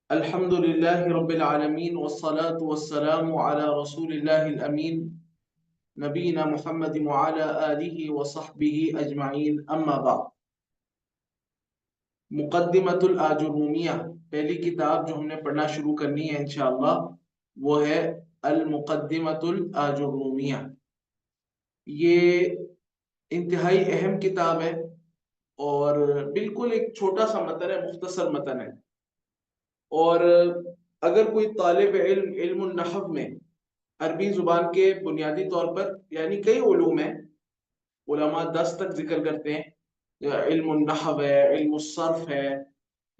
الحمد لله رب العالمين والصلاة والسلام على رسول الله الأمين نبينا محمد وعلى آله وصحبه أجمعين أما بعد مقدمۃ الآجرومیہ پہلی کتاب جو ہم نے پڑھنا شروع کرنی ہے انشاءاللہ وہ ہے المقدمۃ الآجرومیہ۔ یہ انتہائی اہم کتاب ہے اور بالکل ایک چھوٹا سا متن ہے، مختصر متن ہے، اور اگر کوئی طالب علم علم النحو میں عربی زبان کے بنیادی طور پر یعنی کئی علوم ہیں، علماء 10 تک ذکر کرتے ہیں، علم النحو ہے، علم الصرف ہے،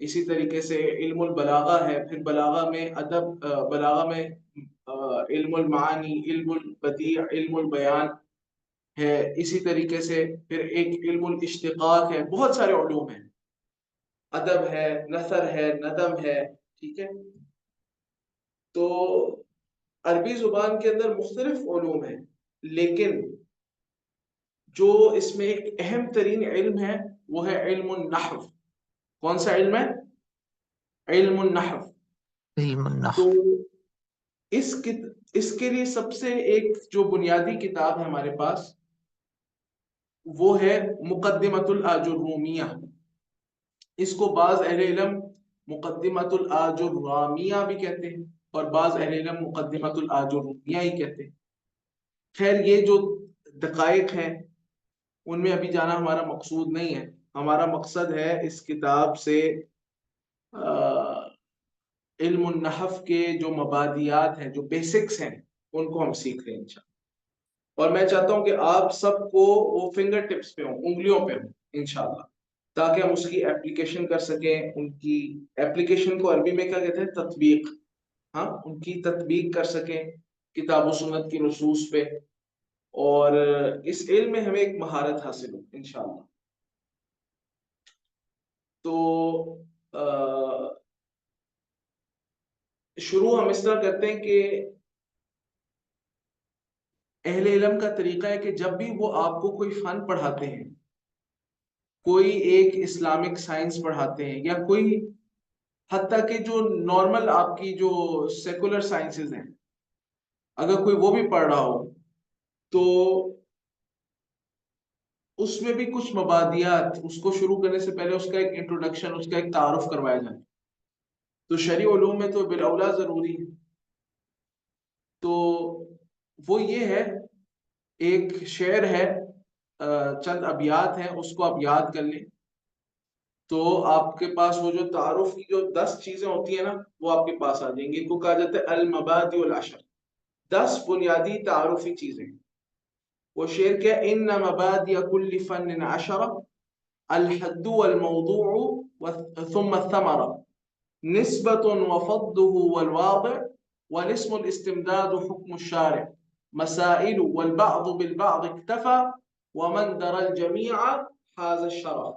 اسی طریقے سے علم البلاغہ ہے، پھر بلاغہ میں ادب، بلاغہ میں علم المعانی، علم البدیع، علم البیان ہے، اسی طریقے سے پھر ایک علم الاشتقاق ہے، بہت سارے علوم ہیں، ادب ہے، نثر ہے، ندم ہے، ٹھیک ہے۔ تو عربی زبان کے اندر مختلف علوم ہیں، لیکن جو اس میں ایک اہم ترین علم ہے وہ ہے علم النحو۔ کون سا علم ہے؟ علم النحو۔ علم تو النحو اس کے لیے سب سے ایک جو بنیادی کتاب ہے ہمارے پاس وہ ہے مقدمۃ الآجرومیہ۔ اس کو بعض اہل علم مقدمۃ الآجرامیہ بھی کہتے ہیں اور بعض اہل علم مقدمۃ الآجرومیہ ہی کہتے ہیں۔ خیر، یہ جو دقائق ہیں ان میں ابھی جانا ہمارا مقصود نہیں ہے، ہمارا مقصد ہے اس کتاب سے علم النحو کے جو مبادیات ہیں، جو بیسکس ہیں، ان کو ہم سیکھ لیں انشاءاللہ۔ اور میں چاہتا ہوں کہ آپ سب کو وہ فنگر ٹپس پہ ہوں، انگلیوں پہ ہوں انشاءاللہ، تاکہ ہم اس کی اپلیکیشن کر سکیں۔ ان کی اپلیکیشن کو عربی میں کیا کہتے ہیں؟ تطبیق۔ ہاں، ان کی تطبیق کر سکیں کتاب و سنت کی نصوص پہ، اور اس علم میں ہمیں ایک مہارت حاصل ہو انشاءاللہ۔ تو شروع ہم اس طرح کرتے ہیں کہ اہل علم کا طریقہ ہے کہ جب بھی وہ آپ کو کوئی فن پڑھاتے ہیں، کوئی ایک اسلامک سائنس پڑھاتے ہیں، یا کوئی حتیٰ کہ جو نارمل آپ کی جو سیکولر سائنسز ہیں، اگر کوئی وہ بھی پڑھ رہا ہو تو اس میں بھی کچھ مبادیات، اس کو شروع کرنے سے پہلے اس کا ایک انٹروڈکشن، اس کا ایک تعارف کروایا جائے۔ تو شرعی علوم میں تو بالاولیٰ ضروری ہے۔ تو وہ یہ ہے، ایک شعر ہے، چند ابیات ہیں، اس کو آپ یاد کر لیں تو آپ کے پاس وہ جو تعارف کی جو 10 چیزیں ہوتی ہیں نا، وہ آپ کے پاس آ جائیں گی۔ ان کو کہا جاتا ہے المبادئ العشر، 10 بنیادی تعارفی چیزیں۔ وہ شعر کیا؟ ان مبادئ کل فن عشرہ، الحد والموضوع ثم الثمرہ، نسبۃ وفضه والواضع، والاسم الاستمداد حكم الشارع، مسائل والبعض بالبعض اكتفى، ومن درى الجميع حاز الشرف۔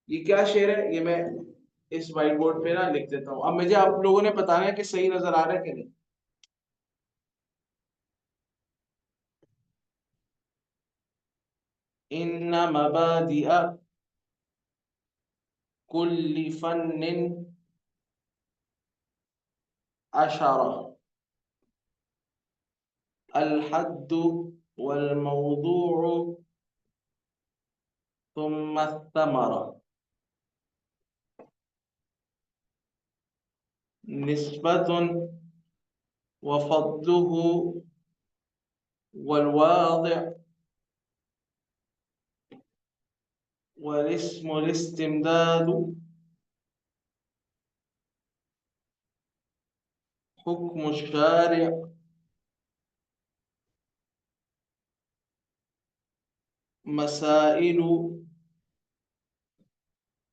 یہ کیا شعر ہے؟ یہ میں اس وائٹ بورڈ پہ نا لکھ دیتا ہوں، اب مجھے آپ لوگوں نے بتانا ہے کہ صحیح نظر آ رہا ہے کہ نہیں۔ ان مبادئ كل فن عشرة، الحد والموضوع ثم الثمرة، نسبة وفضله والواضع، والاسم الاستمداد حكم الشارع، مسائل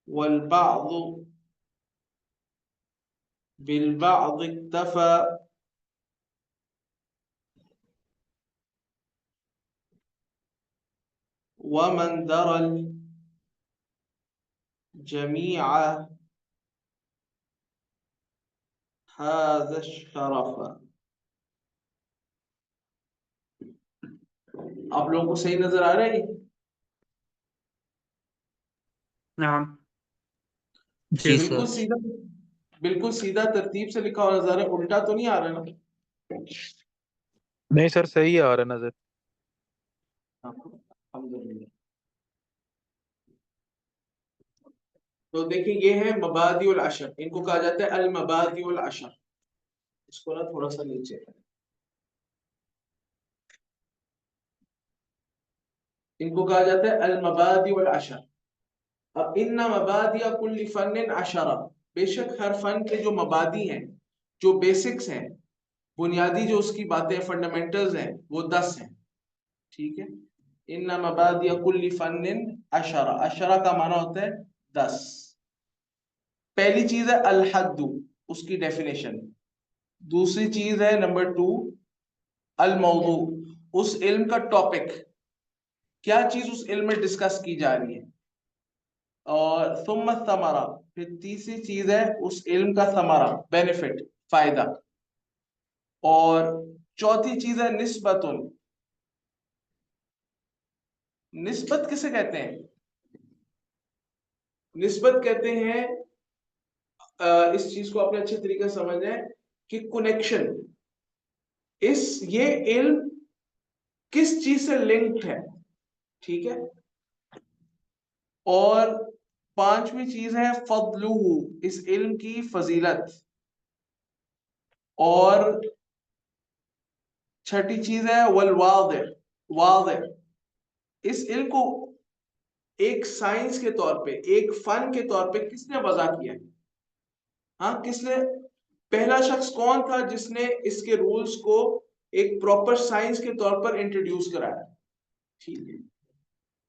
والبعض بالبعض اكتفى، ومن درى الجميع هذا الشرف۔ آپ لوگوں کو صحیح نظر آ رہا ہے؟ نعم جی جی بالکل سر۔ سیدھا بالکل سیدھا ترتیب سے لکھا ہوا نظر ہے، الٹا تو نہیں آ رہا نا؟ نہیں سر صحیح آ رہا ہے نظر. الحمدللہ. تو دیکھیں یہ ہے مبادئ العشر، ان کو کہا جاتا ہے المبادئ العشر. اس کو نا تھوڑا سا نیچے، ان کو کہا جاتا ہے المبادئ العشر. اب ان مبادئ کل فن عشرہ، بے شک ہر فن کے جو مبادی ہیں، جو بیسکس ہیں، بنیادی جو اس کی باتیں فنڈامنٹلز ہیں، وہ 10 ہیں. ٹھیک ہے. ان مبادئ کل فن عشرہ، عشرہ کا معنی ہوتا ہے 10. پہلی چیز ہے الحد، اس کی ڈیفینیشن. دوسری چیز ہے نمبر 2 الموضوع، اس علم کا ٹاپک، کیا چیز اس علم میں ڈسکس کی جا رہی ہے. اور ثم الثمرہ، پھر تیسری چیز ہے اس علم کا ثمرہ، بینیفٹ، فائدہ. اور چوتھی چیز ہے نسبت. نسبت کسے کہتے ہیں؟ نسبت کہتے ہیں اس چیز کو اپنے اچھے طریقے سے سمجھیں کہ کنیکشن، یہ علم کس چیز سے لنکڈ ہے. ٹھیک ہے. اور پانچویں چیز ہے فضلہ، اس علم کی فضیلت. اور چھٹی چیز ہے والواضح، واضح، اس علم کو ایک سائنس کے طور پہ، ایک فن کے طور پہ کس نے وضع کیا؟ ہاں کس نے؟ پہلا شخص کون تھا جس نے اس کے رولز کو ایک پراپر سائنس کے طور پر انٹروڈیوس کرایا؟ ٹھیک ہے.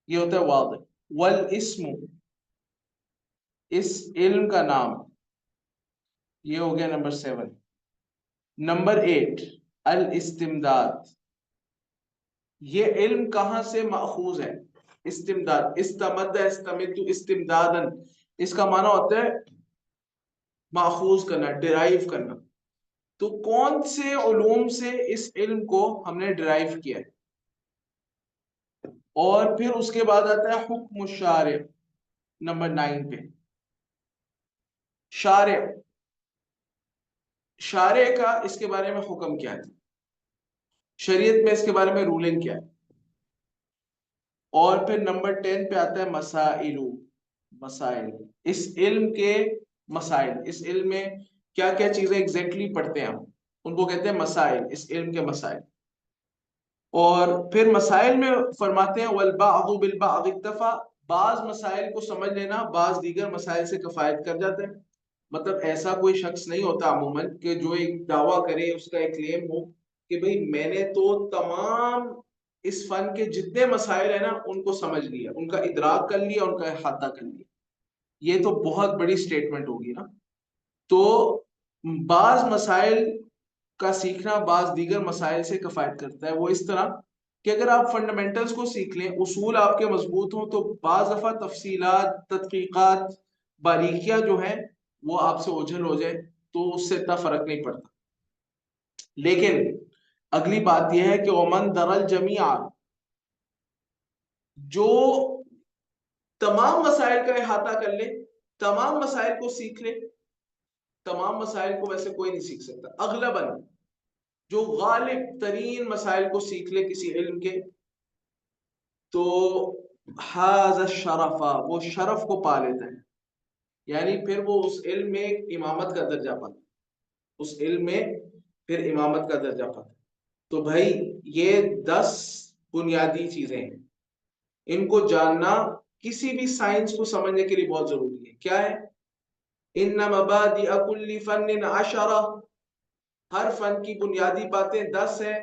یہ ہوتا ہے واضح. والاسم، اس علم کا نام. یہ ہو گیا نمبر 7. نمبر 8 الاستمداد، یہ علم کہاں سے ماخوذ ہے؟ استمداد، استمد، استمد، استمدادن، اس کا معنی ہوتا ہے ماخوذ کرنا، ڈرائیو کرنا. تو کون سے علوم سے اس علم کو ہم نے ڈرائیو کیا ہے؟ اور پھر اس کے بعد آتا ہے حکم الشارع، نمبر 9 پہ. شارع، شارع کا اس کے بارے میں حکم کیا ہے، شریعت میں اس کے بارے میں رولنگ کیا ہے. اور پھر نمبر 10 پہ آتا ہے مسائل، مسائل، اس علم کے مسائل. اس علم میں کیا کیا چیزیں ایگزیکٹلی پڑھتے ہیں ہم، ان کو کہتے ہیں مسائل، اس علم کے مسائل. اور پھر مسائل میں فرماتے ہیں والبعض بالبعض اکتفا، بعض مسائل کو سمجھ لینا بعض دیگر مسائل سے کفایت کر جاتا ہے. مطلب ایسا کوئی شخص نہیں ہوتا عموماً کہ جو ایک دعویٰ کرے، اس کا ایک کلیم ہو کہ بھئی میں نے تو تمام اس فن کے جتنے مسائل ہیں نا ان کو سمجھ لیا، ان کا ادراک کر لیا، ان کا احاطہ کر لیا. یہ تو بہت بڑی سٹیٹمنٹ ہوگی نا. تو بعض مسائل کا سیکھنا بعض دیگر مسائل سے کفایت کرتا ہے. وہ اس طرح کہ اگر آپ فنڈامنٹلز کو سیکھ لیں، اصول آپ کے مضبوط ہوں، تو بعض دفعہ تفصیلات، تدقیقات، باریکیاں جو ہیں وہ آپ سے اوجھل ہو جائے تو اس سے اتنا فرق نہیں پڑتا. لیکن اگلی بات یہ ہے کہ ومن درل جمیع، جو تمام مسائل کا احاطہ کر لے، تمام مسائل کو سیکھ لے. تمام مسائل کو ویسے کوئی نہیں سیکھ سکتا، اغلباً جو غالب ترین مسائل کو سیکھ لے کسی علم کے، تو حاز الشرف، وہ شرف کو پا لیتا ہے. یعنی پھر وہ اس علم میں امامت کا درجہ پاتا، اس علم میں پھر امامت کا درجہ پاتا. تو بھائی یہ 10 بنیادی چیزیں ہیں، ان کو جاننا کسی بھی سائنس کو سمجھنے کے لیے بہت ضروری ہے. کیا ہے؟ ان مبادئ کل فن عشرہ، ہر فن کی بنیادی باتیں 10 ہیں.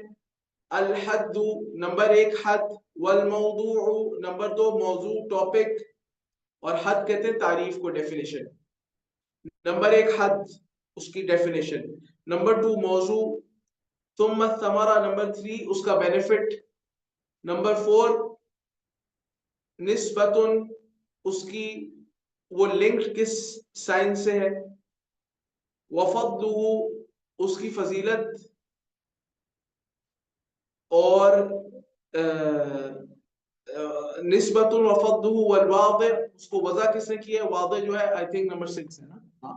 الحد، نمبر 1 حد. والموضوع، نمبر 2 موضوع، ٹاپک. اور حد کہتے ہیں تعریف کو، ڈیفینیشن. نمبر 1 حد، اس کی ڈیفینیشن. نمبر 2 موضوع. ثم الثمرہ، نمبر 3 اس کا بینیفٹ. نمبر 4 نسبت، اس کی وہ لنک کس سائنس سے ہے. وفضلہ، اس کی فضیلت. اور نسبت وفضلہ والواضح، اس کو وضع کس نے کیا ہے؟ واضح جو ہے آئی تھنک نمبر 6 ہے نا. ہاں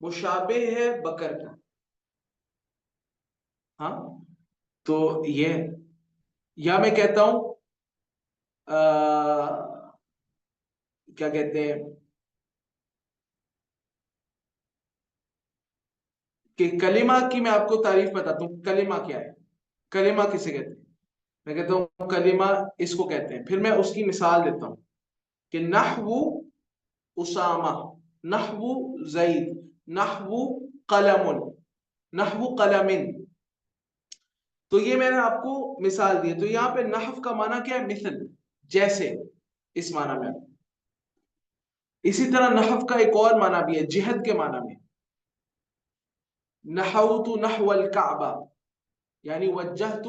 مشابہ ہے بکر کا. ہاں تو یہ یا میں کہتا ہوں کیا کہتے ہیں کہ کلمہ کی میں آپ کو تعریف بتاتا ہوں. کلمہ کیا ہے؟ کلمہ کسے کہتے ہیں؟ میں کہتا ہوں کلمہ اس کو کہتے ہیں. پھر میں اس کی مثال دیتا ہوں کہ نحو اسامہ، نحو زید، نحو قلم، نحو قلم. تو یہ میں نے آپ کو مثال دی. تو یہاں پہ نحو کا معنی کیا ہے؟ مثل، جیسے، اس معنی میں. اسی طرح نحو کا ایک اور معنی بھی ہے جہت کے معنی میں. نحوت نحو الکعبہ یعنی وجہت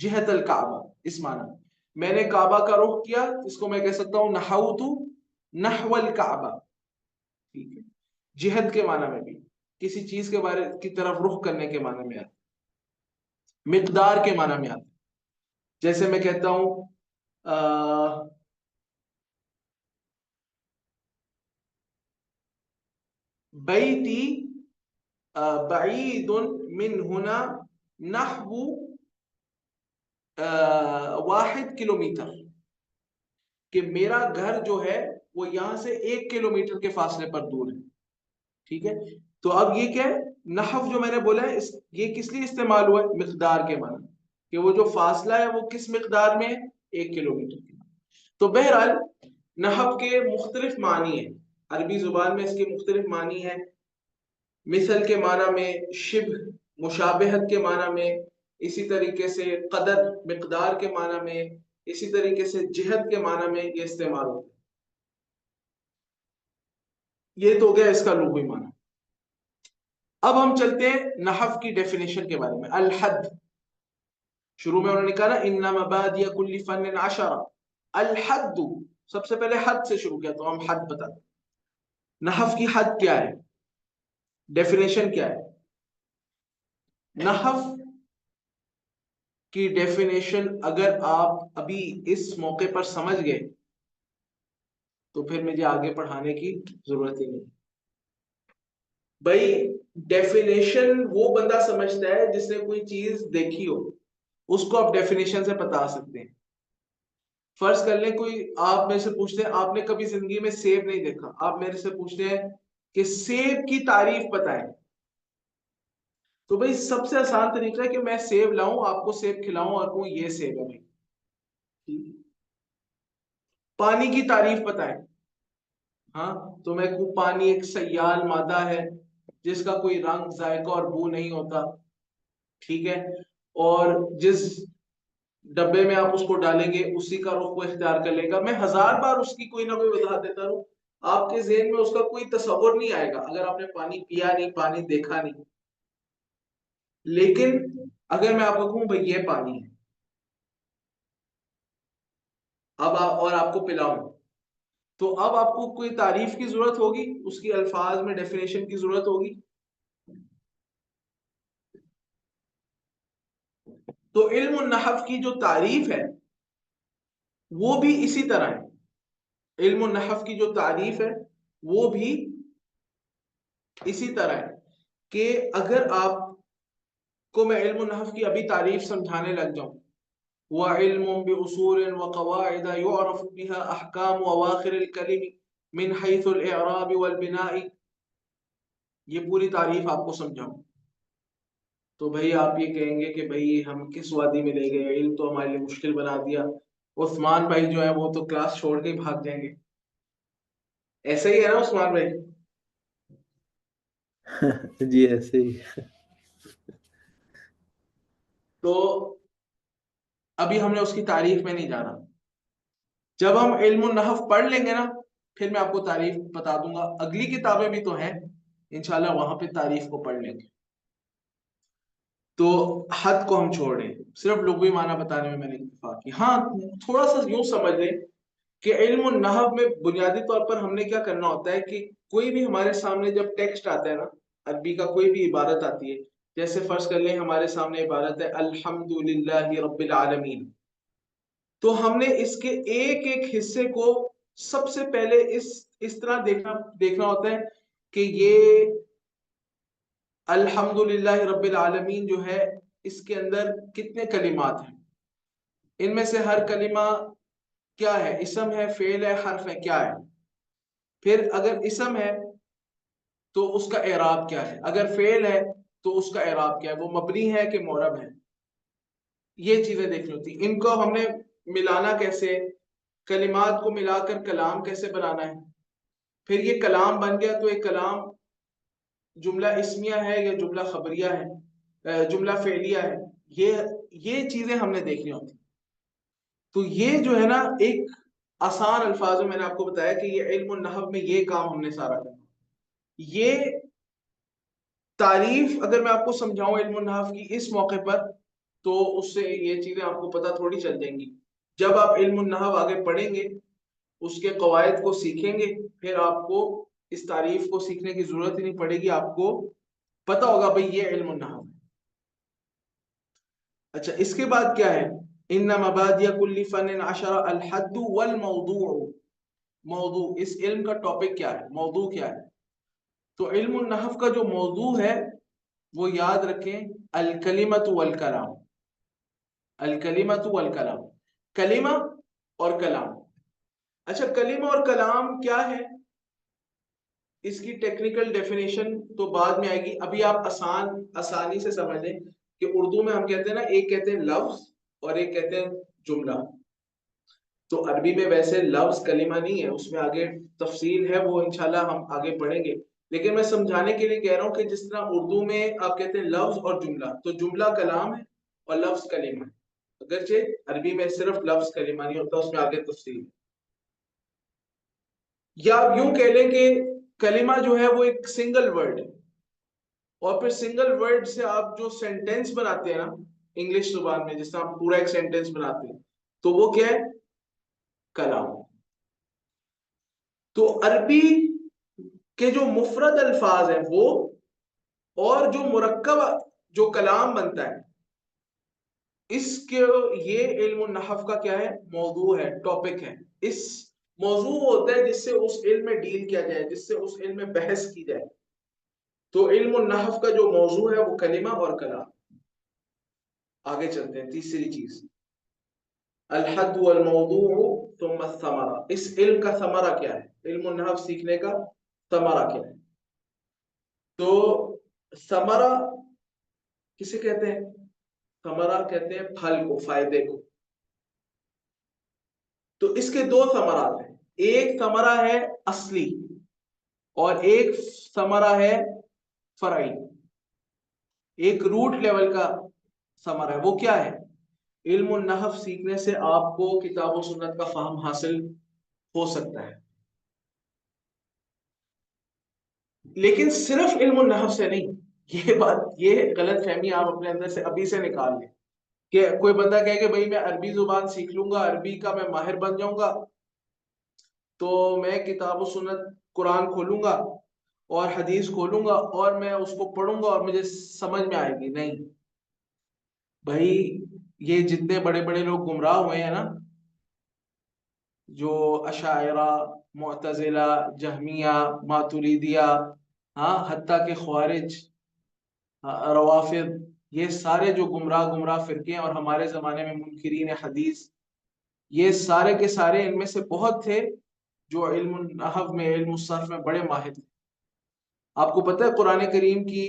جہت الکعبہ، اس معنی میں. میں نے کعبہ کا رخ کیا، اس کو میں کہہ سکتا ہوں نحوت نحو الکعبہ. ٹھیک ہے. جہت کے معنی میں بھی کسی چیز کے بارے کی طرف رخ کرنے کے معنی میں آتا. مقدار کے معنی میں آتا. جیسے میں کہتا ہوں بیتی بعید من ہنا نحو 1 کلومیٹر، کہ میرا گھر جو ہے وہ یہاں سے 1 کلومیٹر کے فاصلے پر دور ہے. ٹھیک ہے. تو اب یہ کیا ہے؟ نحو جو میں نے بولا ہے یہ کس لیے استعمال ہوا ہے؟ مقدار کے معنی کہ وہ جو فاصلہ ہے وہ کس مقدار میں ہے؟ 1 کلومیٹر کی. تو بہرحال نحو کے مختلف معنی ہیں. عربی زبان میں اس کے مختلف معنی ہیں. مثل کے معنی میں، شبہ مشابہت کے معنی میں، اسی طریقے سے قدر مقدار کے معنی میں، اسی طریقے سے جہت کے معنی میں یہ استعمال ہوتا ہے. یہ تو ہو گیا اس کا لغوی معنی. اب ہم چلتے ہیں نحو کی ڈیفینیشن کے بارے میں. الحد، شروع میں انہوں نے کہا نا ان مبادئ کل فن 10. الحد، سب سے پہلے حد سے شروع کیا تو ہم حد بتاتے ہیں. نحو کی حد کیا ہے؟ ڈیفینیشن کیا ہے؟ نحو کی ڈیفینیشن اگر آپ ابھی اس موقع پر سمجھ گئے تو پھر مجھے آگے پڑھانے کی ضرورت ہی نہیں. بھائی ڈیفینیشن وہ بندہ سمجھتا ہے جس نے کوئی چیز دیکھی ہو، اس کو آپ ڈیفینیشن سے بتا سکتے ہیں. فرض کر لیں کوئی آپ میرے سے پوچھتے ہیں آپ نے کبھی زندگی میں سیب نہیں دیکھا، آپ میرے سے پوچھتے ہیں کہ سیب کی تعریف بتائیں. تو بھائی سب سے آسان طریقہ ہے کہ میں سیب لاؤں، آپ کو سیب کھلاؤں اور کہوں یہ سیب ہے. بھائی پانی کی تعریف بتائیں. ہاں تو میں کہوں پانی ایک سیال مادہ ہے جس کا کوئی رنگ، ذائقہ اور بو نہیں ہوتا. ٹھیک ہے. اور جس ڈبے میں آپ اس کو ڈالیں گے اسی کا رخ وہ اختیار کر لے گا. میں 1000 بار اس کی کوئی نہ کوئی وضاحت دیتا ہوں، آپ کے ذہن میں اس کا کوئی تصور نہیں آئے گا اگر آپ نے پانی پیا نہیں، پانی دیکھا نہیں. لیکن اگر میں آپ کو کہوں بھائی یہ پانی ہے، اب اور آپ کو پلاؤں، تو اب آپ کو کوئی تعریف کی ضرورت ہوگی، اس کی الفاظ میں ڈیفینیشن کی ضرورت ہوگی. تو علم النحو کی جو تعریف ہے وہ بھی اسی طرح ہے. علم النحو کی جو تعریف ہے وہ بھی اسی طرح ہے کہ اگر آپ کو میں علم النحو کی ابھی تعریف سمجھانے لگ جاؤں، وعلم بأصول وقواعد يعرف بها أحكام أواخر الكلم من حيث الإعراب والبناء، یہ پوری تعریف آپ کو سمجھاؤں تو بھائی آپ یہ کہیں گے کہ بھائی ہم کس وادی میں لے گئے، علم تو ہمارے لیے مشکل بنا دیا. عثمان بھائی جو ہے وہ تو کلاس چھوڑ کے بھاگ جائیں گے. ایسا ہی ہے نا عثمان بھائی؟ جی ایسے ہی. تو ابھی ہم نے اس کی تعریف میں نہیں جانا. جب ہم علم النحو پڑھ لیں گے نا پھر میں آپ کو تعریف بتا دوں گا. اگلی کتابیں بھی تو ہیں انشاءاللہ، وہاں پہ تعریف کو پڑھ لیں گے. تو حد کو ہم چھوڑ رہے ہیں، صرف لغوی معنی بتانے میں نے اتفاق کی. ہاں تھوڑا سا یوں سمجھ لیں کہ علم النحو میں بنیادی طور پر ہم نے کیا کرنا ہوتا ہے کہ کوئی بھی ہمارے سامنے جب ٹیکسٹ آتا ہے نا، عربی کا کوئی بھی عبارت آتی ہے، جیسے فرض کر لیں ہمارے سامنے عبارت ہے الحمدللہ رب العالمین، تو ہم نے اس کے ایک ایک حصے کو سب سے پہلے اس طرح دیکھنا ہوتا ہے کہ یہ الحمدللہ رب العالمین جو ہے اس کے اندر کتنے کلمات ہیں؟ ان میں سے ہر کلمہ کیا ہے؟ اسم ہے، فعل ہے، حرف ہے، کیا ہے؟ پھر اگر اسم ہے تو اس کا اعراب کیا ہے؟ اگر فعل ہے تو اس کا اعراب کیا ہے؟ وہ مبنی ہے کہ معرب ہے؟ یہ چیزیں دیکھنی ہوتی ہیں۔ ان کو ہم نے ملانا کیسے، کلمات کو ملا کر کلام کیسے بنانا ہے، پھر یہ کلام بن گیا تو ایک کلام جملہ اسمیہ ہے یا جملہ خبریہ ہے، جملہ فعلیہ ہے، یہ چیزیں ہم نے دیکھنی ہوتی۔ تو یہ جو ہے نا ایک آسان الفاظ میں میں نے آپ کو بتایا کہ یہ علم النحو میں یہ کام ہم نے سارا کرنا۔ یہ تعریف اگر میں آپ کو سمجھاؤں علم النحو کی اس موقع پر تو اس سے یہ چیزیں آپ کو پتہ تھوڑی چل جائیں گی۔ جب آپ علم النحو آگے پڑھیں گے، اس کے قواعد کو سیکھیں گے، پھر آپ کو اس تعریف کو سیکھنے کی ضرورت ہی نہیں پڑے گی، آپ کو پتہ ہوگا بھئی یہ علم النحو ہے۔ اچھا، اس کے بعد کیا ہے؟ ان مبادئ کل فن عشر الحد والموضوع۔ موضوع، اس علم کا ٹاپک کیا ہے، موضوع کیا ہے؟ تو علم النحو کا جو موضوع ہے وہ یاد رکھیں، الکلمۃ والکلام۔ الکلمۃ والکلام، کلمہ اور کلام۔ اچھا، کلمہ اور کلام کیا ہے؟ اس کی ٹیکنیکل ڈیفینیشن تو بعد میں آئے گی، ابھی آپ آسانی سے سمجھ لیں کہ اردو میں ہم کہتے ہیں نا، ایک کہتے ہیں لفظ اور ایک کہتے ہیں جملہ۔ تو عربی میں ویسے لفظ کلمہ نہیں ہے، اس میں آگے تفصیل ہے، وہ انشاءاللہ ہم آگے پڑھیں گے، لیکن میں سمجھانے کے لیے کہہ رہا ہوں کہ جس طرح اردو میں آپ کہتے ہیں لفظ اور جملہ، تو جملہ کلام ہے اور لفظ کلمہ ہے، اگرچہ عربی میں صرف لفظ کلمہ نہیں ہوتا، اس میں آگے تفصیل ہے۔ یا یوں کہہ لیں کہ کلمہ جو ہے وہ ایک سنگل ورڈ ہے، اور پھر سنگل ورڈ سے آپ جو سینٹینس بناتے ہیں نا انگلش زبان میں، جس طرح آپ پورا ایک سینٹینس بناتے ہیں، تو وہ کیا ہے؟ کلام۔ تو عربی کے جو مفرد الفاظ ہیں وہ، اور جو مرکب جو کلام بنتا ہے، اس کے یہ علم النحو کا کیا ہے؟ موضوع ہے، ٹاپک ہے۔ اس موضوع ہوتا ہے جس سے اس علم میں ڈیل کیا جائے، جس سے اس علم میں بحث کی جائے۔ تو علم النحو کا جو موضوع ہے وہ کلمہ اور کلام۔ آگے چلتے ہیں، تیسری چیز، الحد والموضوع ثم الثمرہ۔ اس علم کا ثمرہ کیا ہے؟ علم النحو سیکھنے کا ثمرہ کیا ہے؟ تو ثمرہ کسے کہتے ہیں؟ ثمرہ کہتے ہیں پھل کو، فائدے کو۔ تو اس کے دو ثمرات ہیں، ایک ثمرہ ہے اصلی اور ایک ثمرہ ہے فرعی، ایک روٹ لیول کا ثمرہ ہے۔ وہ کیا ہے؟ علم النحو سیکھنے سے آپ کو کتاب و سنت کا فہم حاصل ہو سکتا ہے، لیکن صرف علم النحو سے نہیں۔ یہ بات، یہ غلط فہمی آپ اپنے اندر سے ابھی سے نکال لیں کہ کوئی بندہ کہے کہ بھائی میں عربی زبان سیکھ لوں گا، عربی کا میں ماہر بن جاؤں گا، تو میں کتاب و سنت، قرآن کھولوں گا اور حدیث کھولوں گا اور میں اس کو پڑھوں گا اور مجھے سمجھ میں آئے گی۔ نہیں بھائی، یہ جتنے بڑے بڑے لوگ گمراہ ہوئے ہیں نا، جو اشاعرہ، معتزلہ، جہمیہ، ماتریدیہ، ہاں حتیٰ کہ خوارج، روافض، یہ سارے جو گمراہ فرقے ہیں، اور ہمارے زمانے میں منکرین حدیث، یہ سارے کے سارے ان میں سے بہت تھے جو علم النحو میں، علم الصرف میں بڑے ماہر تھے۔ آپ کو پتہ ہے قرآن کریم کی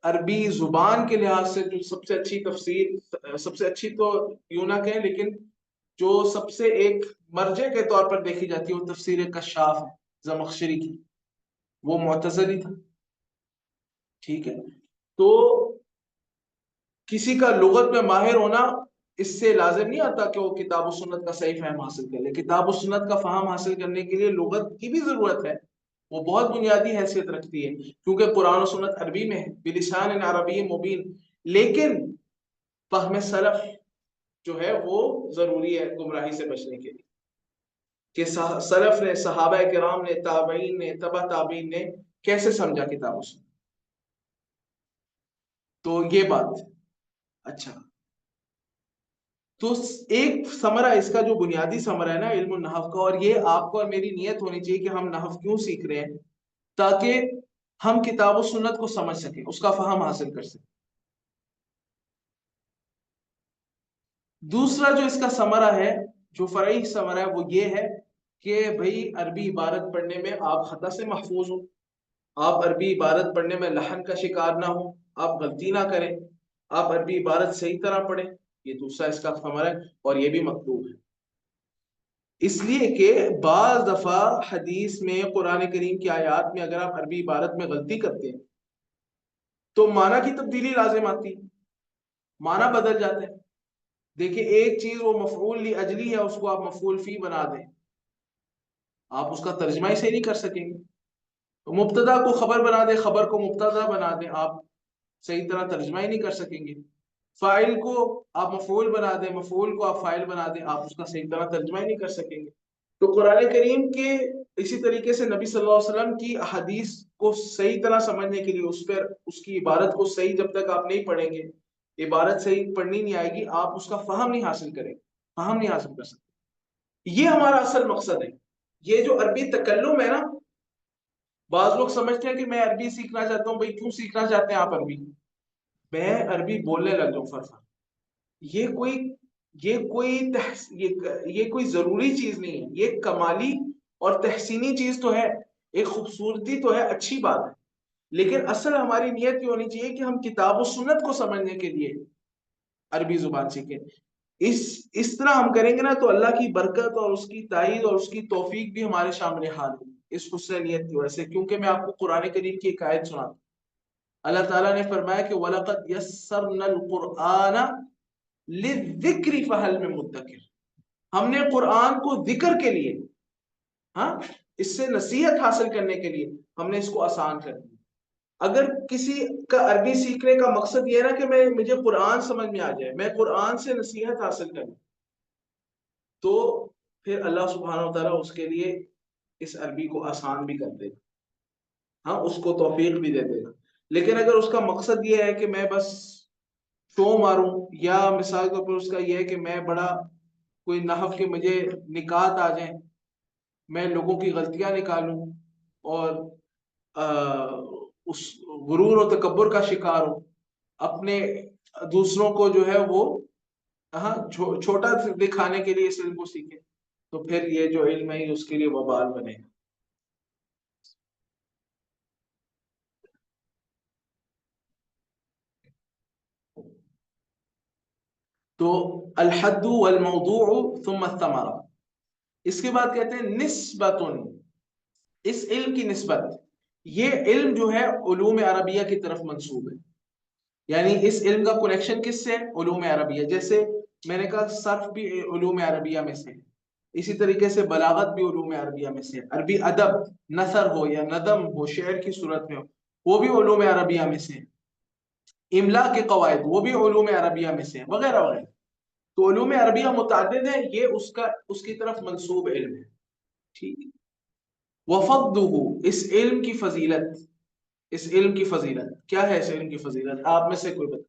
عربی زبان کے لحاظ سے جو سب سے اچھی تفسیر، سب سے اچھی تو یوں نہ کہیں، لیکن جو سب سے ایک مرجع کے طور پر دیکھی جاتی ہے، وہ تفسیر کشاف ہے زمخشری کی، وہ معتزلی تھا۔ ٹھیک ہے، تو کسی کا لغت میں ماہر ہونا اس سے لازم نہیں آتا کہ وہ کتاب و سنت کا صحیح فہم حاصل کر لے۔ کتاب و سنت کا فہم حاصل کرنے کے لیے لغت کی بھی ضرورت ہے، وہ بہت بنیادی حیثیت رکھتی ہے، کیونکہ قرآن و سنت عربی میں ہے، بلسان عربی مبین۔ لیکن فہم سلف جو ہے وہ ضروری ہے گمراہی سے بچنے کے لیے، کہ سلف نے، صحابہ کرام نے، تابعین نے، تبع تابعین نے کیسے سمجھا کتاب و سنت۔ تو یہ بات۔ اچھا، تو ایک ثمرہ، اس کا جو بنیادی ثمرہ ہے نا علم النحو کا، اور یہ آپ کو اور میری نیت ہونی چاہیے کہ ہم نحو کیوں سیکھ رہے ہیں، تاکہ ہم کتاب و سنت کو سمجھ سکیں، اس کا فہم حاصل کر سکیں۔ دوسرا جو اس کا ثمرہ ہے، جو فرعی ثمرہ ہے، وہ یہ ہے کہ بھئی عربی عبارت پڑھنے میں آپ خطا سے محفوظ ہوں، آپ عربی عبارت پڑھنے میں لحن کا شکار نہ ہوں، آپ غلطی نہ کریں، آپ عربی عبارت صحیح طرح پڑھیں۔ یہ دوسرا اس کا ثمرہ ہے، اور یہ بھی مطلوب ہے، اس لیے کہ بعض دفعہ حدیث میں، قرآن کریم کی آیات میں اگر آپ عربی عبارت میں غلطی کرتے ہیں تو معنی کی تبدیلی لازم آتی ہے، معنی بدل جاتے ہیں۔ دیکھیں ایک چیز وہ مفعول لی اجلی ہے، اس کو آپ مفعول فی بنا دیں، آپ اس کا ترجمہ ہی صحیح نہیں کر سکیں گے۔ تو مبتدا کو خبر بنا دیں، خبر کو مبتدا بنا دیں، آپ صحیح طرح ترجمہ ہی نہیں کر سکیں گے۔ فاعل کو آپ مفعول بنا دیں، مفعول کو آپ فاعل بنا دیں، آپ اس کا صحیح طرح ترجمہ ہی نہیں کر سکیں گے۔ تو قرآن کریم کے اسی طریقے سے نبی صلی اللہ علیہ وسلم کی احادیث کو صحیح طرح سمجھنے کے لیے اس پر، اس کی عبارت کو صحیح جب تک آپ نہیں پڑھیں گے، عبارت صحیح پڑھنی نہیں آئے گی، آپ اس کا فہم نہیں حاصل کریں، فہم نہیں حاصل کر سکتے۔ یہ ہمارا اصل مقصد ہے۔ یہ جو عربی تکلم ہے نا، بعض لوگ سمجھتے ہیں کہ میں عربی سیکھنا چاہتا ہوں، بھائی کیوں سیکھنا چاہتے ہیں آپ عربی؟ میں عربی بولنے لگ جاؤں فرفر، یہ کوئی یہ کوئی ضروری چیز نہیں ہے، یہ کمالی اور تحسینی چیز تو ہے، ایک خوبصورتی تو ہے، اچھی بات ہے، لیکن اصل ہماری نیت یہ ہونی چاہیے کہ ہم کتاب و سنت کو سمجھنے کے لیے عربی زبان سیکھیں۔ اس طرح ہم کریں گے نا تو اللہ کی برکت اور اس کی تائید اور اس کی توفیق بھی ہمارے سامنے حال ہوگی، اس حسن نیت کی وجہ سے۔ کیونکہ میں آپ کو قرآن کریم کی ایک آیت سناتا ہوں، اللہ تعالیٰ نے فرمایا کہ وَلَقَدْ يَسَّرْنَا الْقُرْآنَ لِلذِّكْرِ فَهَلْ مِن مُدَّكِرٍ، ہم نے قرآن کو ذکر کے لیے، ہاں، اس سے نصیحت حاصل کرنے کے لیے ہم نے اس کو آسان کر دیا۔ اگر کسی کا عربی سیکھنے کا مقصد یہ ہے نا کہ مجھے قرآن سمجھ میں آ جائے، میں قرآن سے نصیحت حاصل کروں، تو پھر اللہ سبحانہ و تعالیٰ اس کے لیے اس عربی کو آسان بھی کر دے گا، ہاں، اس کو توفیق بھی دے دے گا۔ لیکن اگر اس کا مقصد یہ ہے کہ میں بس شو ماروں، یا مثال کے طور پر اس کا یہ ہے کہ میں بڑا کوئی نحو کے مجھے نکات آ جائیں، میں لوگوں کی غلطیاں نکالوں، اور اس غرور و تکبر کا شکار ہوں، اپنے دوسروں کو جو ہے وہ ہاں چھوٹا دکھانے کے لیے اس علم کو سیکھیں، تو پھر یہ جو علم ہے اس کے لیے وبال بنے گا۔ تو الحد والموضوع ثم الثمرہ، اس کے بعد کہتے ہیں نسبت، اس علم کی نسبت، یہ علم جو ہے علوم عربیہ کی طرف منسوب ہے، یعنی اس علم کا کنیکشن کس سے؟ علوم عربیہ۔ جیسے میں نے کہا صرف بھی علوم عربیہ میں سے، اسی طریقے سے بلاغت بھی علوم عربیہ میں سے، عربی ادب، نثر ہو یا ندم ہو شعر کی صورت میں ہو، وہ بھی علوم عربیہ میں سے، املا کے قواعد وہ بھی علوم عربیہ میں سے، وغیرہ وغیرہ۔ تو علوم عربیہ متعدد ہیں، یہ اس کی طرف منسوب علم ہے، ٹھیک۔ وفضلہ، اس علم کی فضیلت، اس علم کی فضیلت کیا ہے؟ اس علم کی فضیلت آپ میں سے کوئی بتا،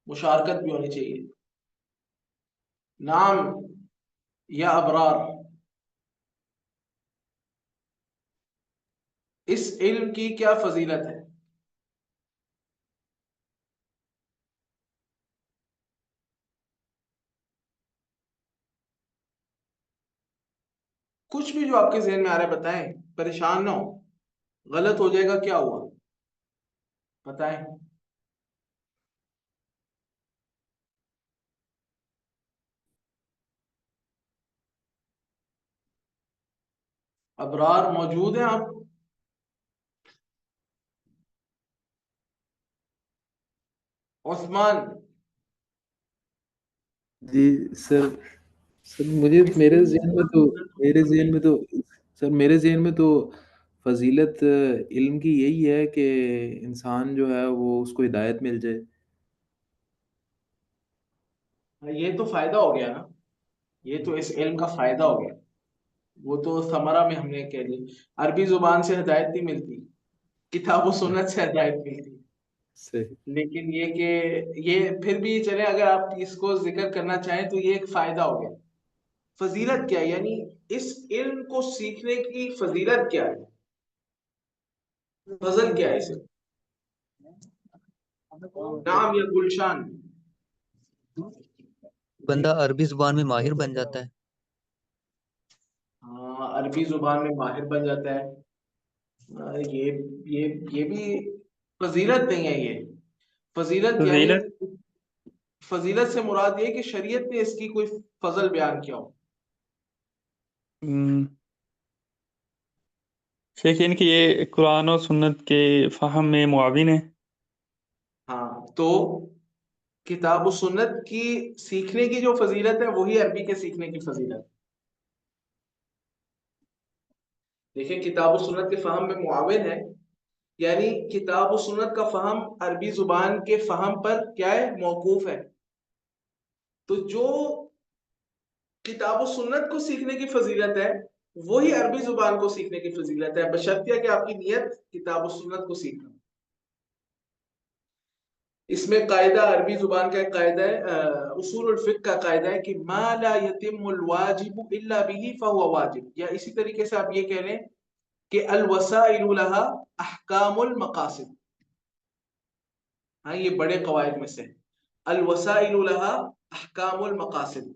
مشارکت بھی ہونی چاہیے، نام یا ابرار، اس علم کی کیا فضیلت ہے؟ کچھ بھی جو آپ کے ذہن میں آ رہا ہے بتائیں، پریشان نہ ہو، غلط ہو جائے گا کیا ہوا، بتائیں۔ ابرار موجود ہیں آپ؟ عثمان، جی سر، سر مجھے اس میرے علم ذہن کی میں تو میرے ذہن میں فضیلت، تو سر میرے ذہن میں تو فضیلت علم کی یہی ہے کہ انسان جو ہے وہ اس کو ہدایت مل جائے۔ یہ تو فائدہ ہو گیا نا، یہ تو اس علم کا فائدہ ہو گیا، وہ تو ثمرہ میں ہم نے کہہ دی۔ عربی زبان سے ہدایت نہیں ملتی، کتاب و سنت سے ہدایت ملتی، صحیح۔ لیکن یہ کہ یہ پھر بھی چلے، اگر آپ اس کو ذکر کرنا چاہیں تو یہ ایک فائدہ ہو گیا۔ فضیلت کیا ہے؟ یعنی اس علم کو سیکھنے کی فضیلت کیا ہے؟ فضل کیا ہے اسے؟ نام یا گلشان؟ بندہ عربی زبان میں ماہر بن جاتا ہے. ہاں، عربی زبان میں ماہر بن جاتا ہے. یہ بھی فضیلت نہیں ہے. یہ فضیلت یعنی فضیلت فضیلت سے مراد یہ کہ شریعت نے اس کی کوئی فضل بیان کیا ہو. شیخ ان کی یہ قرآن و سنت کے فہم میں معاون ہے. ہاں، تو کتاب و سنت کی سیکھنے کی جو فضیلت ہے وہی عربی کے سیکھنے کی فضیلت ہے. دیکھیں، کتاب و سنت کے فہم میں معاون ہے، یعنی کتاب و سنت کا فہم عربی زبان کے فہم پر کیا ہے؟ موقوف ہے. تو جو کتاب و سنت کو سیکھنے کی فضیلت ہے وہی عربی زبان کو سیکھنے کی فضیلت ہے، بشرطیہ کہ آپ کی نیت کتاب و سنت کو سیکھنا. اس میں قاعدہ عربی زبان کا ایک قاعدہ ہے، اصول الفقہ کا قاعدہ ہے کہ ما لا يتم الواجب الا به فهو واجب، یا اسی طریقے سے آپ یہ کہہ لیں کہ الوسائل لها احکام المقاصد. ہاں، یہ بڑے قواعد میں سے الوسائل لها احکام المقاصد،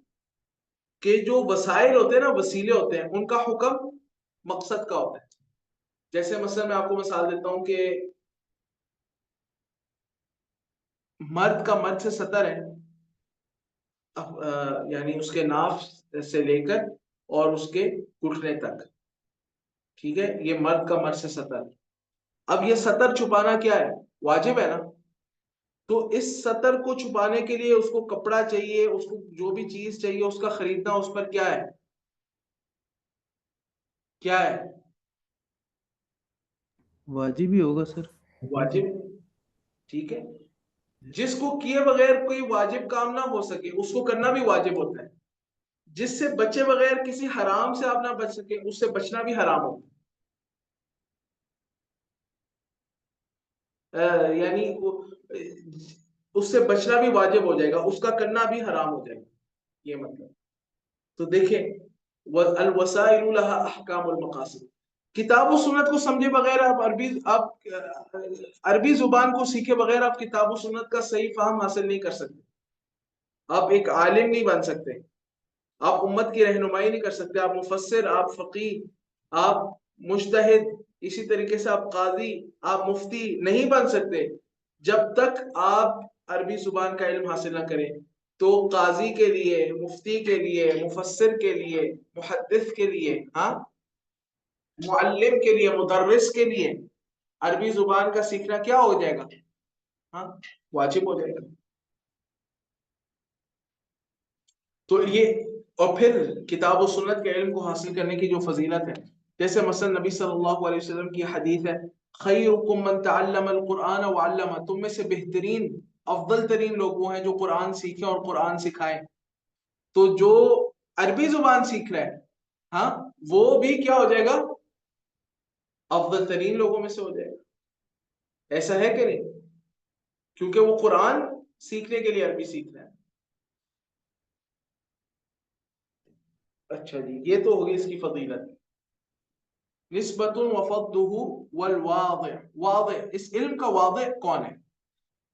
کہ جو وسائل ہوتے ہیں نا، وسیلے ہوتے ہیں، ان کا حکم مقصد کا ہوتا ہے. جیسے مثلا میں آپ کو مثال دیتا ہوں کہ مرد کا مرد سے سطر ہے، یعنی اس کے ناف سے لے کر اور اس کے گھٹنے تک، ٹھیک ہے، یہ مرد کا مرد سے سطر. اب یہ سطر چھپانا کیا ہے؟ واجب ہے نا. تو اس سطر کو چھپانے کے لیے اس کو کپڑا چاہیے، اس کو جو بھی چیز چاہیے اس کا خریدنا اس پر کیا ہے؟ کیا ہے؟ واجب ہی ہوگا سر. واجب. ٹھیک ہے، جس کو کیے بغیر کوئی واجب کام نہ ہو سکے اس کو کرنا بھی واجب ہوتا ہے. جس سے بچے بغیر کسی حرام سے آپ نہ بچ سکے اس سے بچنا بھی حرام ہوتا ہے. یعنی اس سے بچنا بھی واجب ہو جائے گا، اس کا کرنا بھی حرام ہو جائے گا، یہ مطلب. تو دیکھیں، الوسائل لها احکام المقاصد. کتاب و سنت کو سمجھے بغیر آپ عربی زبان کو سیکھے بغیر آپ کتاب و سنت کا صحیح فہم حاصل نہیں کر سکتے. آپ ایک عالم نہیں بن سکتے، آپ امت کی رہنمائی نہیں کر سکتے، آپ مفسر، آپ فقیہ، آپ مجتہد، اسی طریقے سے آپ قاضی، آپ مفتی نہیں بن سکتے جب تک آپ عربی زبان کا علم حاصل نہ کریں. تو قاضی کے لیے، مفتی کے لیے، مفسر کے لیے، محدث کے لیے، ہاں، معلم کے لیے، مدرس کے لیے عربی زبان کا سیکھنا کیا ہو جائے گا؟ ہاں، واجب ہو جائے گا. تو یہ، اور پھر کتاب و سنت کے علم کو حاصل کرنے کی جو فضیلت ہے، جیسے مثلا نبی صلی اللہ علیہ وسلم کی حدیث ہے، خیرکم من تعلم القرآن وعلمہ، تم میں سے بہترین، افضل ترین لوگ وہ ہیں جو قرآن سیکھیں اور قرآن سکھائیں. تو جو عربی زبان سیکھ رہا ہے، ہاں، وہ بھی کیا ہو جائے گا؟ افضل ترین لوگوں میں سے ہو جائے گا. ایسا ہے کہ نہیں؟ کیونکہ وہ قرآن سیکھنے کے لیے عربی سیکھ رہا ہے. اچھا جی، یہ تو ہوگی اس کی فضیلت. نسبت و فضلہ والواضع. واضع، اس علم کا واضع کون ہے؟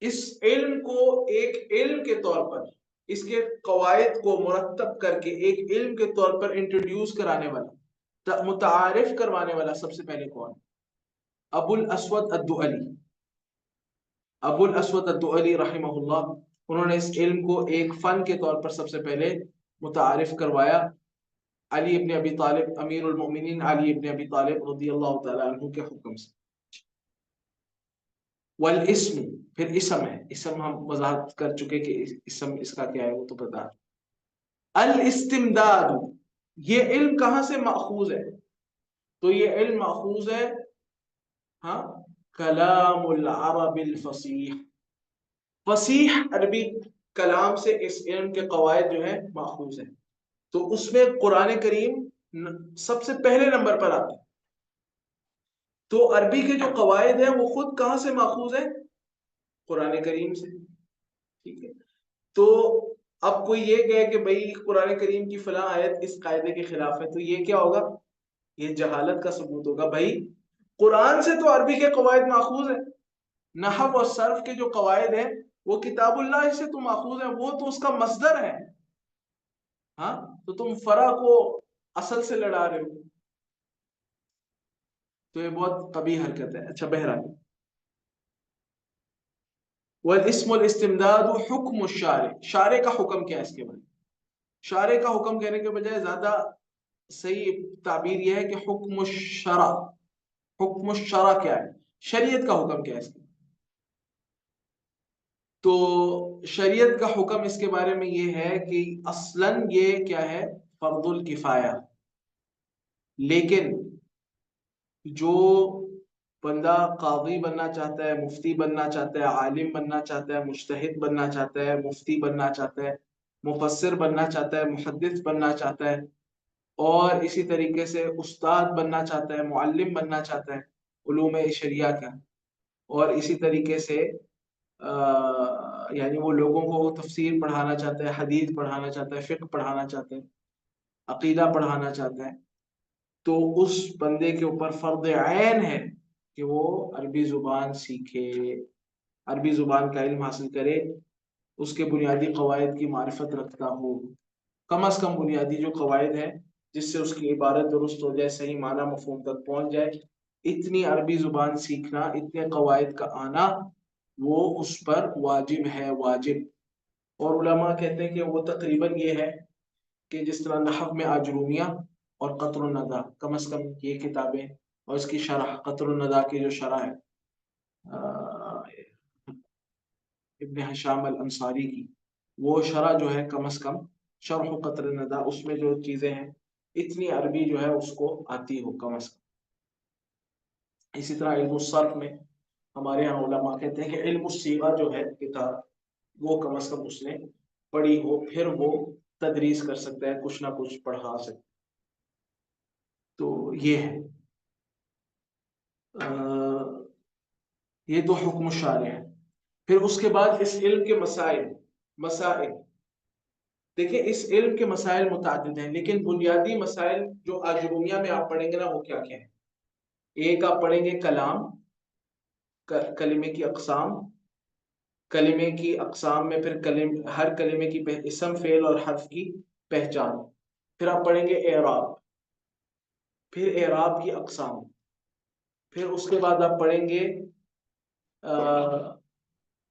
اس علم کو ایک علم کے طور پر، اس کے قواعد کو مرتب کر کے ایک علم کے طور پر انٹروڈیوس کرانے والا، متعارف کروانے والا سب سے پہلے کون؟ ابو الاسود الدؤلی. ابو الاسود الدؤلی رحمہ اللہ، انہوں نے اس علم کو ایک فن کے طور پر سب سے پہلے متعارف کروایا علی ابن ابی طالب، امیر المؤمنین علی ابن ابی طالب رضی اللہ تعالی عنہ کے حکم سے. والاسم، پھر اسم ہے، اسم ہم وضاحت کر چکے کہ اسم اس کا کیا ہے، وہ تو پتا. الاستمداد، یہ علم کہاں سے ماخوذ ہے؟ تو یہ علم ماخوذ ہے، ہاں، کلام العرب الفصیح، فصیح عربی کلام سے اس علم کے قواعد جو ہیں ماخوذ ہیں. تو اس میں قرآن کریم سب سے پہلے نمبر پر آتا ہے. تو عربی کے جو قواعد ہیں وہ خود کہاں سے ماخوذ ہیں؟ قرآن کریم سے. ٹھیک ہے، تو اب کوئی یہ کہے کہ بھائی قرآن کریم کی فلاں آیت اس قاعدے کے خلاف ہے، تو یہ کیا ہوگا؟ یہ جہالت کا ثبوت ہوگا. بھائی قرآن سے تو عربی کے قواعد ماخوذ ہیں، نحو اور صرف کے جو قواعد ہیں وہ کتاب اللہ سے تو ماخوذ ہیں، وہ تو اس کا مصدر ہے. ہاں تو تم فرع کو اصل سے لڑا رہے ہو، تو یہ بہت قبیح حرکت ہے. اچھا بہرحال، والاسم الاستمداد حکم الشارع، شارع کا حکم کیا ہے اس کے بارے میں؟ شارع کا حکم کہنے کے بجائے زیادہ صحیح تعبیر یہ ہے کہ حکم الشرع. حکم الشرع کیا ہے؟ شریعت کا حکم کیا ہے اس کے؟ تو شریعت کا حکم اس کے بارے میں یہ ہے کہ اصلاً یہ کیا ہے؟ فرض الکفایہ. لیکن جو بندہ قاضی بننا چاہتا ہے، مفتی بننا چاہتا ہے، عالم بننا چاہتا ہے، مجتہد بننا چاہتا ہے، مفتی بننا چاہتا ہے، مفسر بننا چاہتا ہے، محدث بننا چاہتا ہے، اور اسی طریقے سے استاد بننا چاہتا ہے، معلم بننا چاہتا ہے علوم شریعہ کا، اور اسی طریقے سے یعنی وہ لوگوں کو تفسیر پڑھانا چاہتا ہے، حدیث پڑھانا چاہتا ہے، فقہ پڑھانا چاہتا ہے، عقیدہ پڑھانا چاہتا ہے، تو اس بندے کے اوپر فرض عین ہے کہ وہ عربی زبان سیکھے، عربی زبان کا علم حاصل کرے، اس کے بنیادی قواعد کی معرفت رکھتا ہو، کم از کم بنیادی جو قواعد ہیں جس سے اس کی عبارت درست ہو جائے، صحیح معنی مفہوم تک پہنچ جائے، اتنی عربی زبان سیکھنا، اتنے قواعد کا آنا وہ اس پر واجب ہے، واجب. اور علماء کہتے ہیں کہ وہ تقریباً یہ ہے کہ جس طرح نحو میں آجرومیہ اور قطر الندی، کم از کم یہ کتابیں، اور اس کی شرح قطر الندی کی جو شرح ہے ابن حشام الانصاری کی، وہ شرح جو ہے کم از کم شرح قطر الندی، اس میں جو چیزیں ہیں اتنی عربی جو ہے اس کو آتی ہو کم از کم. اسی طرح علم الصرف میں ہمارے یہاں علماء کہتے ہیں کہ علم الصیغہ جو ہے کتاب، وہ کم از کم اس نے پڑھی ہو، پھر وہ تدریس کر سکتا ہے، کچھ نہ کچھ پڑھا سکتا ہے. تو یہ ہے، یہ تو حکم الشارع ہے. پھر اس کے بعد اس علم کے مسائل دیکھیں، اس علم کے مسائل متعدد ہیں، لیکن بنیادی مسائل جو آجرومیہ میں آپ پڑھیں گے نا، وہ کیا کیا ہیں؟ ایک آپ پڑھیں گے کلام، کلمے کی اقسام، کلمے کی اقسام میں پھر ہر کلمے کی اسم، فعل اور حرف کی پہچان. پھر آپ پڑھیں گے اعراب، پھر اعراب کی اقسام، پھر اس کے بعد آپ پڑھیں گے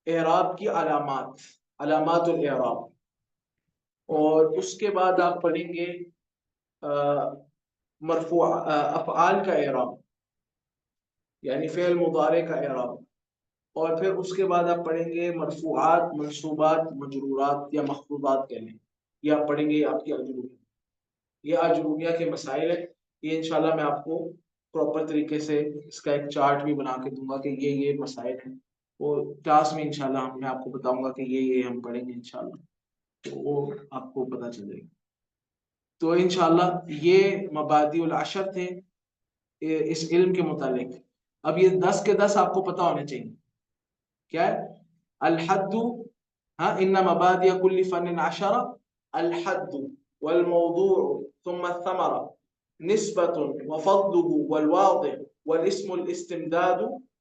اعراب کی علامات الاعراب، اور اس کے بعد آپ پڑھیں گے مرفوع افعال کا اعراب، یعنی فعل مضارع کا اعراب، اور پھر اس کے بعد آپ پڑھیں گے مرفوعات، منصوبات، مجرورات یا مخفوضات کہنے، یہ آپ پڑھیں گے آپ کی آجرومیہ. یہ آجرومیہ کے مسائل ہیں. یہ انشاءاللہ میں آپ کو پراپر طریقے سے اس کا ایک چارٹ بھی بنا کے دوں گا کہ یہ مسائل ہیں، وہ کلاس میں انشاءاللہ میں آپ کو بتاؤں گا کہ یہ ہم پڑھیں گے انشاءاللہ، تو وہ آپ کو پتہ چلے گا. تو انشاءاللہ یہ مبادئ العشر تھے اس علم کے متعلق. اب یہ 10 کے 10 آپ کو پتہ ہونے چاہیے. کیا ہے؟ الحد، ان مبادئ كل فن 10، الحد والموضوع ثم الثمرة نسبة وفضله والواضع والاسم الاستمداد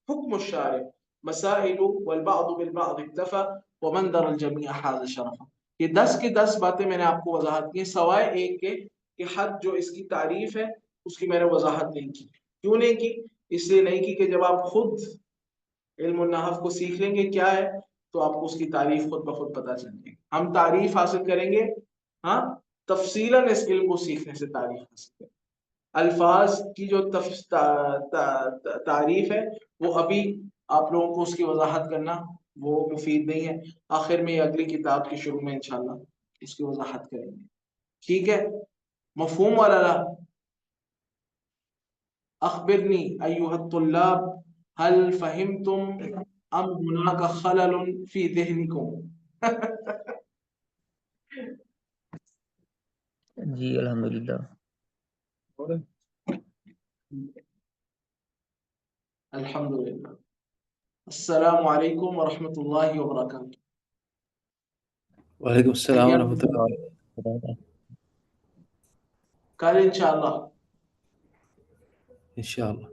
حكم الشارع مسائل والبعض بالبعض اكتفى ومن در الجميع حاز شرفا. یہ 10 کی 10 باتیں میں نے آپ کو وضاحت کی، سوائے ایک کے کہ حد جو اس کی تعریف ہے اس کی میں نے وضاحت نہیں کی. کیوں نہیں کی؟ اس لیے نہیں کی کہ جب آپ خود علم النحو کو سیکھ لیں گے کیا ہے تو آپ کو اس کی تعریف خود بخود پتہ چل جائے گی. ہم تعریف حاصل کریں گے، ہاں تفصیلاً اس علم کو سیکھنے سے تعریف حاصل کریں. الفاظ کی جو تعریف ہے وہ ابھی آپ لوگوں کو اس کی وضاحت کرنا وہ مفید نہیں ہے، آخر میں اگلی کتاب کے شروع میں انشاءاللہ اس کی وضاحت کریں گے. ٹھیک ہے، مفہوم والا لا. اخبرنی ایھا الطلاب هل فهمتم ام هناك خلل في ذهنكم؟ جی الحمدللہ. الحمدللہ. السلام علیکم ورحمۃ اللہ وبرکاتہ. وعلیکم السلام ورحمۃ اللہ. کل انشاءاللہ. انشاءاللہ.